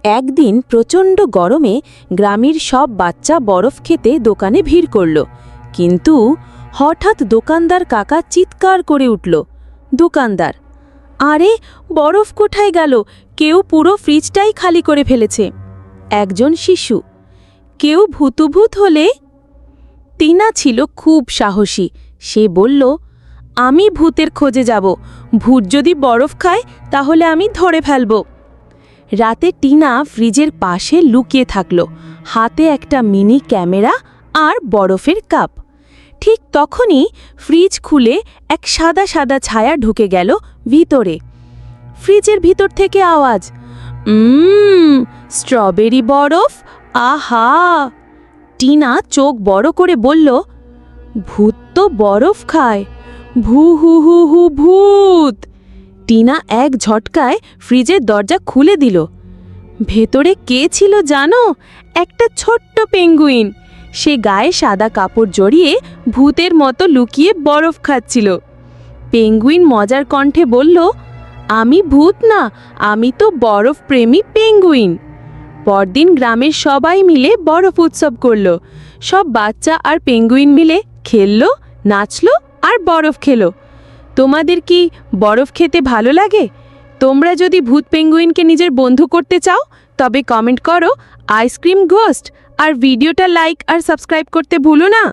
একদিন প্রচণ্ড গরমে গ্রামের সব বাচ্চা বরফ খেতে দোকানে ভিড় করল। কিন্তু হঠাৎ দোকানদার কাকা চিৎকার করে উঠল, দোকানদার, আরে বরফ কোথায় গেল? কেউ পুরো ফ্রিজটাই খালি করে ফেলেছে। একজন শিশু, কেউ ভূতুভূত হলে? টিনা ছিল খুব সাহসী। সে বলল, আমি ভূতের খোঁজে যাব। ভূত যদি বরফ খায় তাহলে আমি ধরে ফেলব। রাতে টিনা ফ্রিজের পাশে লুকিয়ে থাকল, হাতে একটা মিনি ক্যামেরা আর বরফের কাপ। ঠিক তখনই ফ্রিজ খুলে এক সাদা সাদা ছায়া ঢুকে গেল ভিতরে। ফ্রিজের ভিতর থেকে আওয়াজ, স্ট্রবেরি বরফ, আহা! টিনা চোখ বড় করে বলল, ভূত তো বরফ খায়, ভূ হু হু হু ভূত! টিনা এক ঝটকায় ফ্রিজের দরজা খুলে দিল। ভেতরে কে ছিল জানো? একটা ছোট্ট পেঙ্গুইন। সে গায়ে সাদা কাপড় জড়িয়ে ভূতের মতো লুকিয়ে বরফ খাচ্ছিল। পেঙ্গুইন মজার কণ্ঠে বলল, আমি ভূত না, আমি তো বরফ প্রেমী পেঙ্গুইন। পরদিন গ্রামের সবাই মিলে বরফ উৎসব করল। সব বাচ্চা আর পেঙ্গুইন মিলে খেলল, নাচল আর বরফ খেলো। তোমাদের কি বরফ খেতে ভালো লাগে? তোমরা যদি ভূত পেঙ্গুইনকে নিজের বন্ধু করতে চাও তবে কমেন্ট করো আইসক্রিম ঘোস্ট, আর ভিডিওটা লাইক আর সাবস্ক্রাইব করতে ভুলো না।